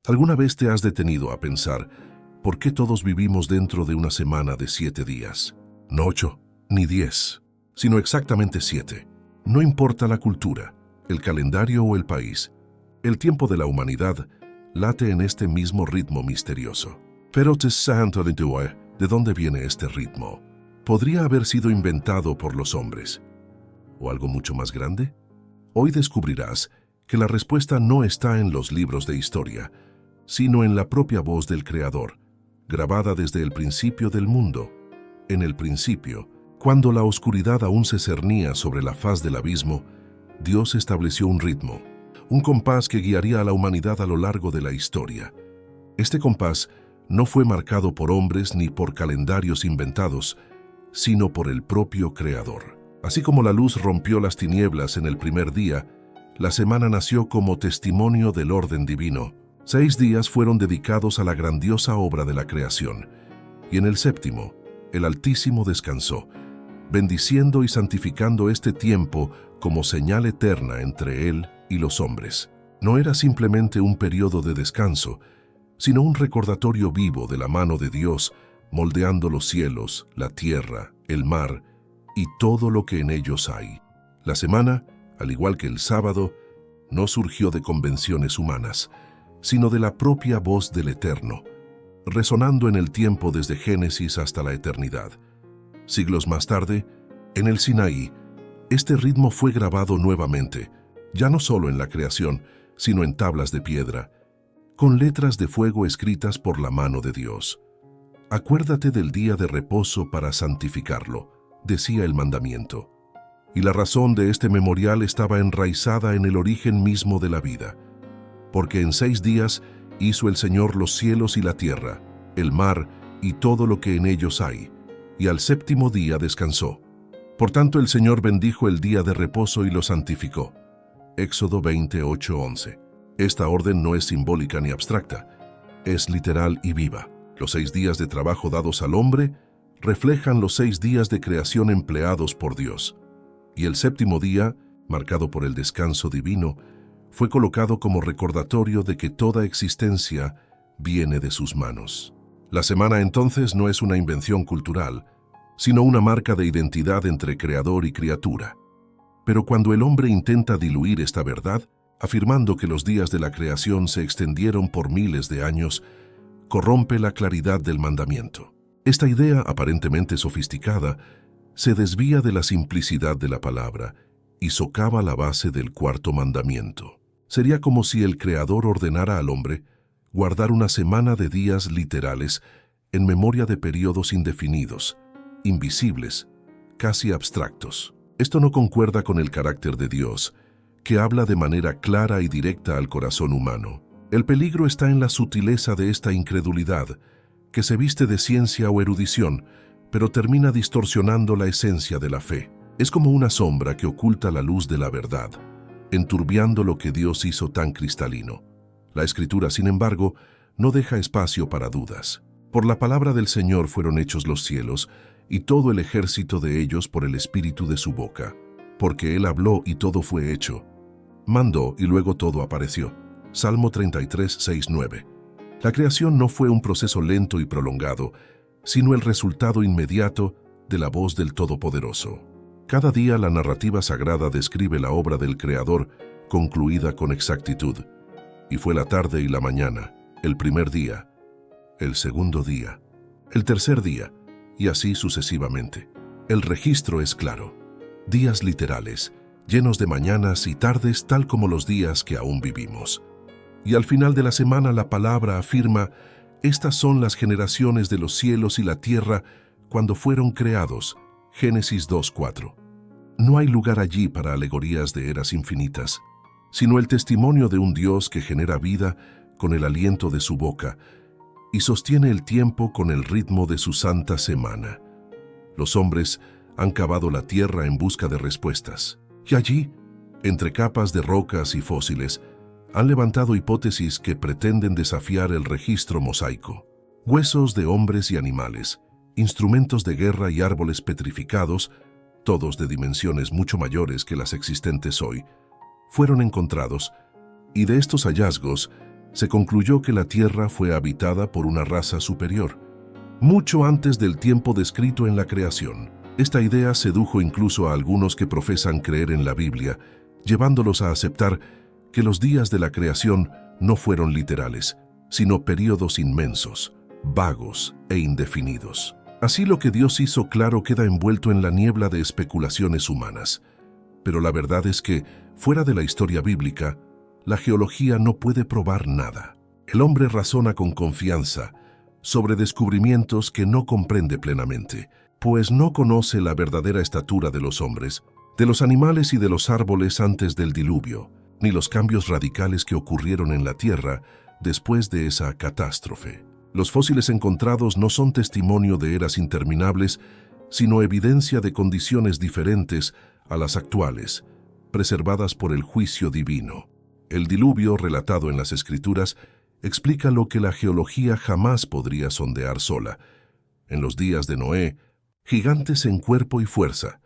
¿Alguna vez te has detenido a pensar por qué todos vivimos dentro de una semana de 7 días? No 8, ni 10, sino exactamente 7. No importa la cultura, el calendario o el país, el tiempo de la humanidad late en este mismo ritmo misterioso. Pero ¿de dónde viene este ritmo? ¿Podría haber sido inventado por los hombres? ¿O algo mucho más grande? Hoy descubrirás que la respuesta no está en los libros de historia, sino en la propia voz del Creador, grabada desde el principio del mundo. En el principio, cuando la oscuridad aún se cernía sobre la faz del abismo, Dios estableció un ritmo, un compás que guiaría a la humanidad a lo largo de la historia. Este compás no fue marcado por hombres ni por calendarios inventados, sino por el propio Creador. Así como la luz rompió las tinieblas en el primer día, la semana nació como testimonio del orden divino. 6 días fueron dedicados a la grandiosa obra de la creación, y en el séptimo, el Altísimo descansó, bendiciendo y santificando este tiempo como señal eterna entre Él y los hombres. No era simplemente un periodo de descanso, sino un recordatorio vivo de la mano de Dios, moldeando los cielos, la tierra, el mar y todo lo que en ellos hay. La semana, al igual que el sábado, no surgió de convenciones humanas, sino de la propia voz del Eterno, resonando en el tiempo desde Génesis hasta la eternidad. Siglos más tarde, en el Sinaí, este ritmo fue grabado nuevamente, ya no solo en la creación, sino en tablas de piedra, con letras de fuego escritas por la mano de Dios. Acuérdate del día de reposo para santificarlo, decía el mandamiento. Y la razón de este memorial estaba enraizada en el origen mismo de la vida. Porque en 6 días hizo el Señor los cielos y la tierra, el mar y todo lo que en ellos hay, y al séptimo día descansó. Por tanto el Señor bendijo el día de reposo y lo santificó. Éxodo 28:11. Esta orden no es simbólica ni abstracta, es literal y viva. Los 6 días de trabajo dados al hombre reflejan los 6 días de creación empleados por Dios. Y el séptimo día, marcado por el descanso divino, fue colocado como recordatorio de que toda existencia viene de sus manos. La semana entonces no es una invención cultural, sino una marca de identidad entre creador y criatura. Pero cuando el hombre intenta diluir esta verdad, afirmando que los días de la creación se extendieron por miles de años, corrompe la claridad del mandamiento. Esta idea, aparentemente sofisticada, se desvía de la simplicidad de la palabra y socava la base del cuarto mandamiento. Sería como si el Creador ordenara al hombre guardar una semana de días literales en memoria de periodos indefinidos, invisibles, casi abstractos. Esto no concuerda con el carácter de Dios, que habla de manera clara y directa al corazón humano. El peligro está en la sutileza de esta incredulidad, que se viste de ciencia o erudición, pero termina distorsionando la esencia de la fe. Es como una sombra que oculta la luz de la verdad, enturbiando lo que Dios hizo tan cristalino. La Escritura, sin embargo, no deja espacio para dudas. Por la palabra del Señor fueron hechos los cielos, y todo el ejército de ellos por el espíritu de su boca. Porque Él habló y todo fue hecho. Mandó y luego todo apareció. Salmo 33, 6, 9. La creación no fue un proceso lento y prolongado, sino el resultado inmediato de la voz del Todopoderoso. Cada día la narrativa sagrada describe la obra del Creador concluida con exactitud. Y fue la tarde y la mañana, el primer día, el segundo día, el tercer día, y así sucesivamente. El registro es claro. Días literales, llenos de mañanas y tardes tal como los días que aún vivimos. Y al final de la semana la palabra afirma: estas son las generaciones de los cielos y la tierra cuando fueron creados. Génesis 2:4. No hay lugar allí para alegorías de eras infinitas, sino el testimonio de un Dios que genera vida con el aliento de su boca y sostiene el tiempo con el ritmo de su santa semana. Los hombres han cavado la tierra en busca de respuestas, y allí, entre capas de rocas y fósiles, han levantado hipótesis que pretenden desafiar el registro mosaico. Huesos de hombres y animales, instrumentos de guerra y árboles petrificados, todos de dimensiones mucho mayores que las existentes hoy, fueron encontrados, y de estos hallazgos se concluyó que la Tierra fue habitada por una raza superior, mucho antes del tiempo descrito en la creación. Esta idea sedujo incluso a algunos que profesan creer en la Biblia, llevándolos a aceptar que los días de la creación no fueron literales, sino períodos inmensos, vagos e indefinidos. Así lo que Dios hizo claro queda envuelto en la niebla de especulaciones humanas. Pero la verdad es que, fuera de la historia bíblica, la geología no puede probar nada. El hombre razona con confianza sobre descubrimientos que no comprende plenamente, pues no conoce la verdadera estatura de los hombres, de los animales y de los árboles antes del diluvio, ni los cambios radicales que ocurrieron en la Tierra después de esa catástrofe. Los fósiles encontrados no son testimonio de eras interminables, sino evidencia de condiciones diferentes a las actuales, preservadas por el juicio divino. El diluvio, relatado en las Escrituras, explica lo que la geología jamás podría sondear sola. En los días de Noé, gigantes en cuerpo y fuerza,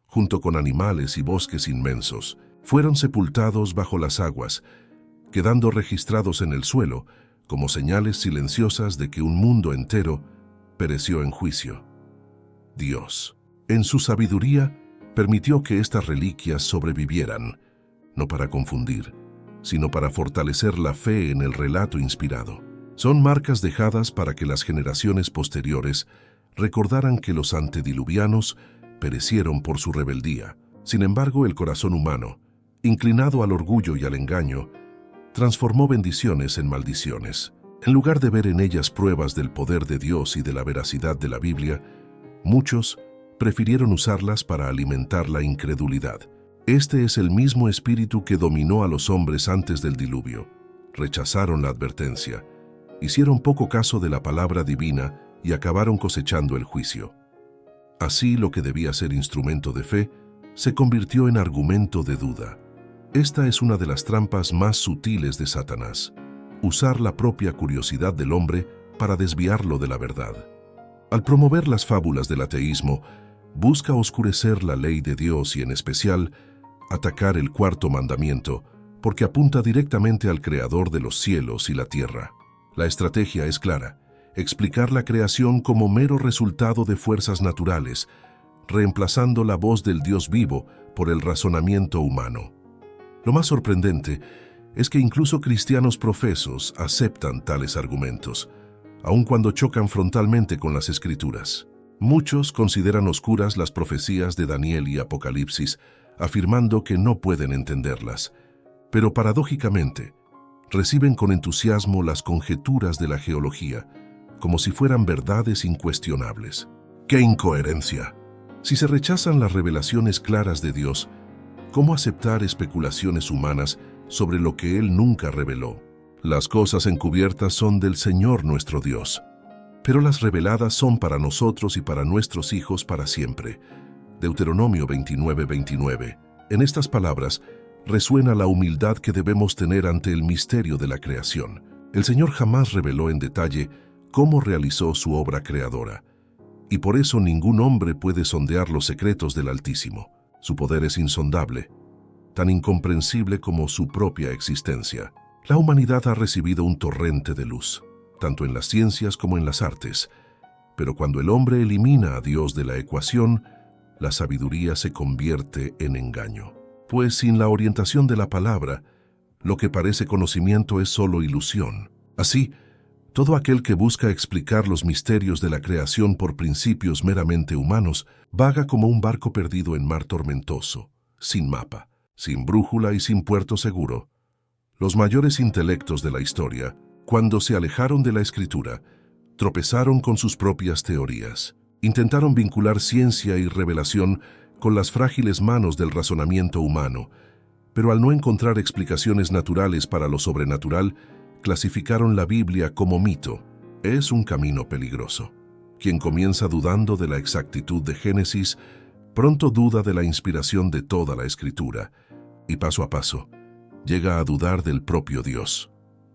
junto con animales y bosques inmensos, fueron sepultados bajo las aguas, quedando registrados en el suelo como señales silenciosas de que un mundo entero pereció en juicio. Dios, en su sabiduría, permitió que estas reliquias sobrevivieran, no para confundir, sino para fortalecer la fe en el relato inspirado. Son marcas dejadas para que las generaciones posteriores recordaran que los antediluvianos perecieron por su rebeldía. Sin embargo, el corazón humano, inclinado al orgullo y al engaño, transformó bendiciones en maldiciones. En lugar de ver en ellas pruebas del poder de Dios y de la veracidad de la Biblia, muchos prefirieron usarlas para alimentar la incredulidad. Este es el mismo espíritu que dominó a los hombres antes del diluvio. Rechazaron la advertencia, hicieron poco caso de la palabra divina y acabaron cosechando el juicio. Así, lo que debía ser instrumento de fe se convirtió en argumento de duda. Esta es una de las trampas más sutiles de Satanás: usar la propia curiosidad del hombre para desviarlo de la verdad. Al promover las fábulas del ateísmo, busca oscurecer la ley de Dios y, en especial, atacar el cuarto mandamiento, porque apunta directamente al Creador de los cielos y la tierra. La estrategia es clara: explicar la creación como mero resultado de fuerzas naturales, reemplazando la voz del Dios vivo por el razonamiento humano. Lo más sorprendente es que incluso cristianos profesos aceptan tales argumentos, aun cuando chocan frontalmente con las Escrituras. Muchos consideran oscuras las profecías de Daniel y Apocalipsis, afirmando que no pueden entenderlas, pero paradójicamente reciben con entusiasmo las conjeturas de la geología, como si fueran verdades incuestionables. ¡Qué incoherencia! Si se rechazan las revelaciones claras de Dios, ¿cómo aceptar especulaciones humanas sobre lo que Él nunca reveló? Las cosas encubiertas son del Señor nuestro Dios, pero las reveladas son para nosotros y para nuestros hijos para siempre. Deuteronomio 29:29. En estas palabras resuena la humildad que debemos tener ante el misterio de la creación. El Señor jamás reveló en detalle cómo realizó su obra creadora, y por eso ningún hombre puede sondear los secretos del Altísimo. Su poder es insondable, tan incomprensible como su propia existencia. La humanidad ha recibido un torrente de luz, tanto en las ciencias como en las artes, pero cuando el hombre elimina a Dios de la ecuación, la sabiduría se convierte en engaño. Pues sin la orientación de la palabra, lo que parece conocimiento es solo ilusión. Así, todo aquel que busca explicar los misterios de la creación por principios meramente humanos vaga como un barco perdido en mar tormentoso, sin mapa, sin brújula y sin puerto seguro. Los mayores intelectos de la historia, cuando se alejaron de la Escritura, tropezaron con sus propias teorías. Intentaron vincular ciencia y revelación con las frágiles manos del razonamiento humano, pero al no encontrar explicaciones naturales para lo sobrenatural, clasificaron la Biblia como mito. Es un camino peligroso. Quien comienza dudando de la exactitud de Génesis, pronto duda de la inspiración de toda la Escritura, y paso a paso, llega a dudar del propio Dios.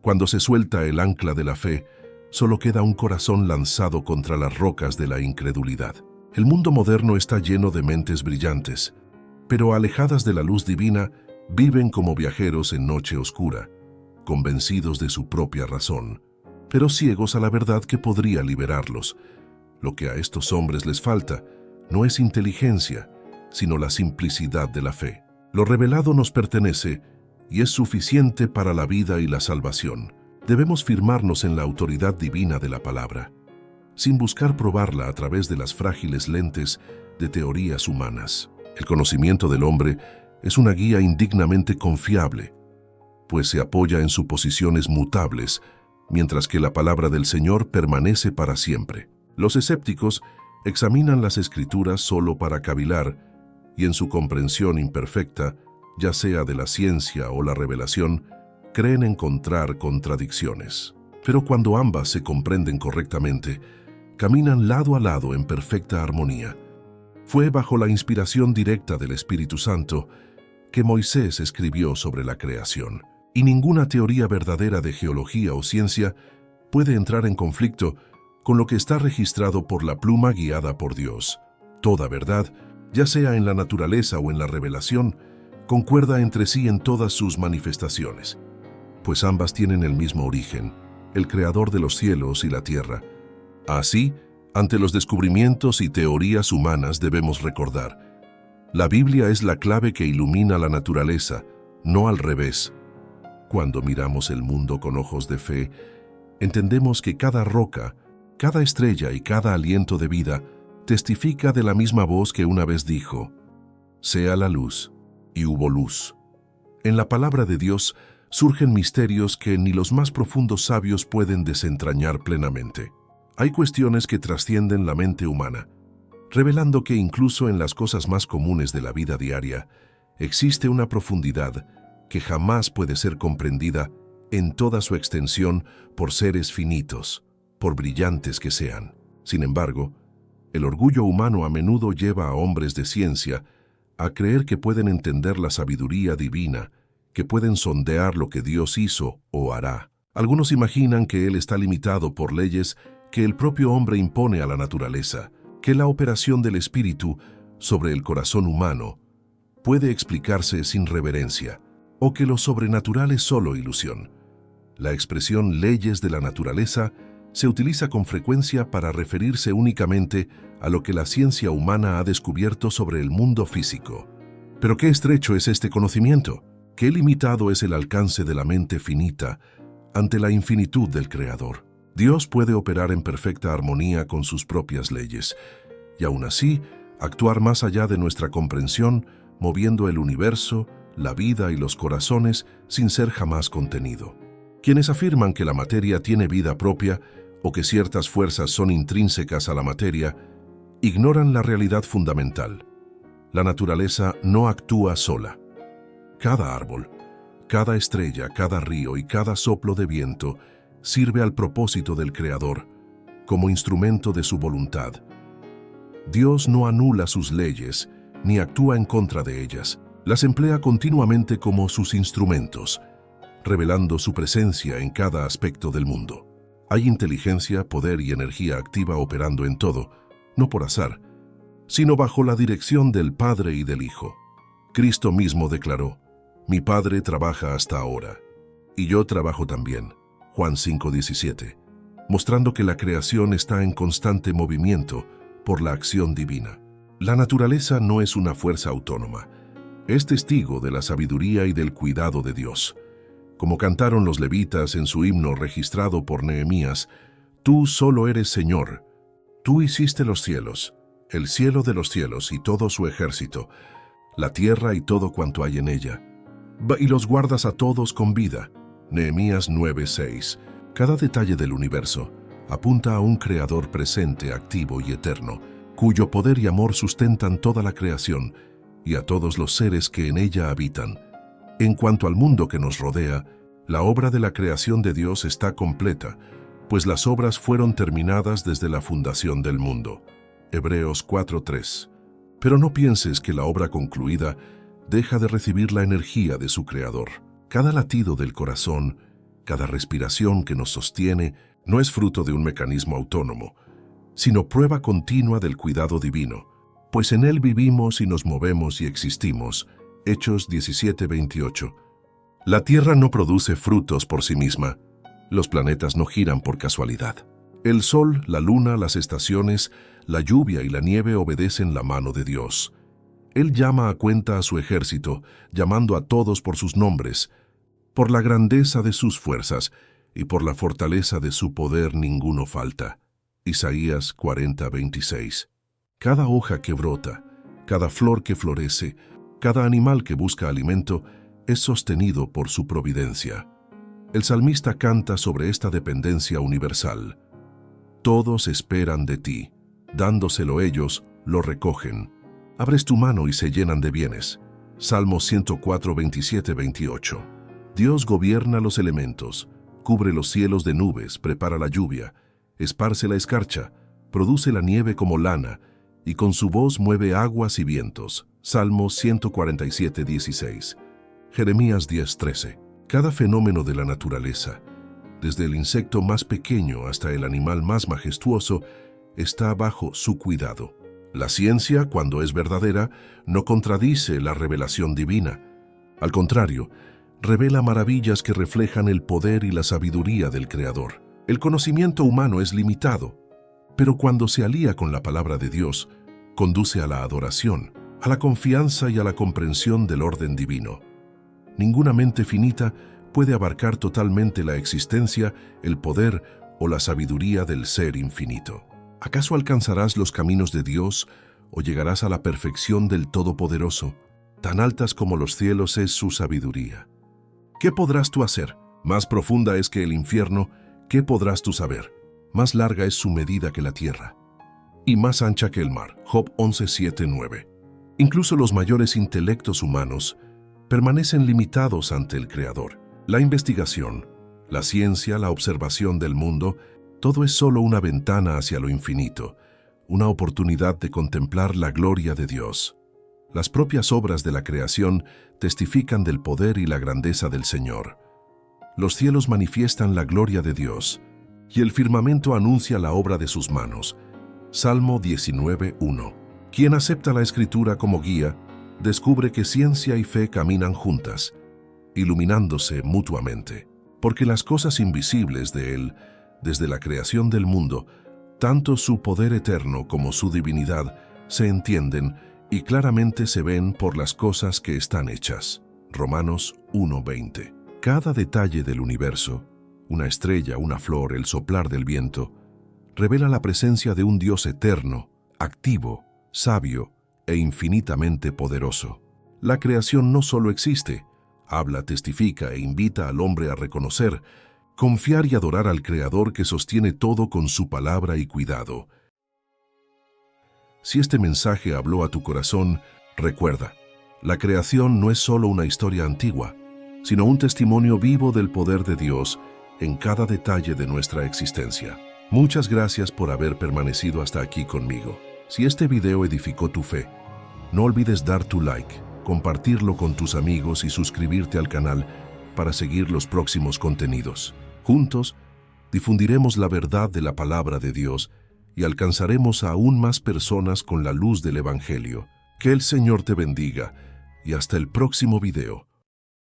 Cuando se suelta el ancla de la fe, solo queda un corazón lanzado contra las rocas de la incredulidad. El mundo moderno está lleno de mentes brillantes, pero alejadas de la luz divina, viven como viajeros en noche oscura, convencidos de su propia razón, pero ciegos a la verdad que podría liberarlos. Lo que a estos hombres les falta no es inteligencia, sino la simplicidad de la fe. Lo revelado nos pertenece y es suficiente para la vida y la salvación. Debemos firmarnos en la autoridad divina de la palabra, sin buscar probarla a través de las frágiles lentes de teorías humanas. El conocimiento del hombre es una guía indignamente confiable, pues se apoya en suposiciones mutables, mientras que la palabra del Señor permanece para siempre. Los escépticos examinan las Escrituras solo para cavilar, y en su comprensión imperfecta, ya sea de la ciencia o la revelación, creen encontrar contradicciones. Pero cuando ambas se comprenden correctamente, caminan lado a lado en perfecta armonía. Fue bajo la inspiración directa del Espíritu Santo que Moisés escribió sobre la creación, y ninguna teoría verdadera de geología o ciencia puede entrar en conflicto con lo que está registrado por la pluma guiada por Dios. Toda verdad, ya sea en la naturaleza o en la revelación, concuerda entre sí en todas sus manifestaciones, pues ambas tienen el mismo origen, el Creador de los cielos y la tierra. Así, ante los descubrimientos y teorías humanas debemos recordar: la Biblia es la clave que ilumina la naturaleza, no al revés. Cuando miramos el mundo con ojos de fe, entendemos que cada roca, cada estrella y cada aliento de vida testifica de la misma voz que una vez dijo: «Sea la luz», y hubo luz. En la palabra de Dios surgen misterios que ni los más profundos sabios pueden desentrañar plenamente. Hay cuestiones que trascienden la mente humana, revelando que incluso en las cosas más comunes de la vida diaria existe una profundidad que jamás puede ser comprendida en toda su extensión por seres finitos, por brillantes que sean. Sin embargo, el orgullo humano a menudo lleva a hombres de ciencia a creer que pueden entender la sabiduría divina, que pueden sondear lo que Dios hizo o hará. Algunos imaginan que Él está limitado por leyes que el propio hombre impone a la naturaleza, que la operación del Espíritu sobre el corazón humano puede explicarse sin reverencia, o que lo sobrenatural es solo ilusión. La expresión leyes de la naturaleza se utiliza con frecuencia para referirse únicamente a lo que la ciencia humana ha descubierto sobre el mundo físico. Pero qué estrecho es este conocimiento, qué limitado es el alcance de la mente finita ante la infinitud del Creador. Dios puede operar en perfecta armonía con sus propias leyes, y aún así actuar más allá de nuestra comprensión, moviendo el universo, la vida y los corazones sin ser jamás contenido. Quienes afirman que la materia tiene vida propia o que ciertas fuerzas son intrínsecas a la materia, ignoran la realidad fundamental. La naturaleza no actúa sola. Cada árbol, cada estrella, cada río y cada soplo de viento sirve al propósito del Creador, como instrumento de su voluntad. Dios no anula sus leyes, ni actúa en contra de ellas. Las emplea continuamente como sus instrumentos, revelando su presencia en cada aspecto del mundo. Hay inteligencia, poder y energía activa operando en todo, no por azar, sino bajo la dirección del Padre y del Hijo. Cristo mismo declaró: «Mi Padre trabaja hasta ahora, y yo trabajo también». Juan 5:17, mostrando que la creación está en constante movimiento por la acción divina. La naturaleza no es una fuerza autónoma, es testigo de la sabiduría y del cuidado de Dios. Como cantaron los levitas en su himno registrado por Nehemías: «Tú solo eres Señor, tú hiciste los cielos, el cielo de los cielos y todo su ejército, la tierra y todo cuanto hay en ella, y los guardas a todos con vida». Nehemías 9:6. Cada detalle del universo apunta a un Creador presente, activo y eterno, cuyo poder y amor sustentan toda la creación y a todos los seres que en ella habitan. En cuanto al mundo que nos rodea, la obra de la creación de Dios está completa, pues las obras fueron terminadas desde la fundación del mundo. Hebreos 4:3. Pero no pienses que la obra concluida deja de recibir la energía de su Creador. Cada latido del corazón, cada respiración que nos sostiene, no es fruto de un mecanismo autónomo, sino prueba continua del cuidado divino, pues en Él vivimos y nos movemos y existimos. Hechos 17:28. La Tierra no produce frutos por sí misma. Los planetas no giran por casualidad. El Sol, la Luna, las estaciones, la lluvia y la nieve obedecen la mano de Dios. Él llama a cuenta a su ejército, llamando a todos por sus nombres. Por la grandeza de sus fuerzas y por la fortaleza de su poder ninguno falta. Isaías 40:26. Cada hoja que brota, cada flor que florece, cada animal que busca alimento, es sostenido por su providencia. El salmista canta sobre esta dependencia universal. Todos esperan de ti, dándoselo ellos, lo recogen. Abres tu mano y se llenan de bienes. Salmo 104, 27, 28. Dios gobierna los elementos, cubre los cielos de nubes, prepara la lluvia, esparce la escarcha, produce la nieve como lana, y con su voz mueve aguas y vientos. Salmo 147, 16. Jeremías 10, 13. Cada fenómeno de la naturaleza, desde el insecto más pequeño hasta el animal más majestuoso, está bajo su cuidado. La ciencia, cuando es verdadera, no contradice la revelación divina. Al contrario, revela maravillas que reflejan el poder y la sabiduría del Creador. El conocimiento humano es limitado, pero cuando se alía con la palabra de Dios, conduce a la adoración, a la confianza y a la comprensión del orden divino. Ninguna mente finita puede abarcar totalmente la existencia, el poder o la sabiduría del Ser infinito. ¿Acaso alcanzarás los caminos de Dios o llegarás a la perfección del Todopoderoso? Tan altas como los cielos es su sabiduría. ¿Qué podrás tú hacer? Más profunda es que el infierno. ¿Qué podrás tú saber? Más larga es su medida que la tierra, y más ancha que el mar. Job 11, 7, 9. Incluso los mayores intelectos humanos permanecen limitados ante el Creador. La investigación, la ciencia, la observación del mundo, todo es solo una ventana hacia lo infinito, una oportunidad de contemplar la gloria de Dios. Las propias obras de la creación testifican del poder y la grandeza del Señor. Los cielos manifiestan la gloria de Dios, y el firmamento anuncia la obra de sus manos. Salmo 19, 1. Quien acepta la Escritura como guía, descubre que ciencia y fe caminan juntas, iluminándose mutuamente, porque las cosas invisibles de Él, desde la creación del mundo, tanto su poder eterno como su divinidad, se entienden y claramente se ven por las cosas que están hechas. Romanos 1:20. Cada detalle del universo, una estrella, una flor, el soplar del viento, revela la presencia de un Dios eterno, activo, sabio e infinitamente poderoso. La creación no solo existe, habla, testifica e invita al hombre a reconocer, confiar y adorar al Creador que sostiene todo con su palabra y cuidado. Si este mensaje habló a tu corazón, recuerda, la creación no es solo una historia antigua, sino un testimonio vivo del poder de Dios en cada detalle de nuestra existencia. Muchas gracias por haber permanecido hasta aquí conmigo. Si este video edificó tu fe, no olvides dar tu like, compartirlo con tus amigos y suscribirte al canal para seguir los próximos contenidos. Juntos, difundiremos la verdad de la palabra de Dios y alcanzaremos a aún más personas con la luz del Evangelio. Que el Señor te bendiga y hasta el próximo video.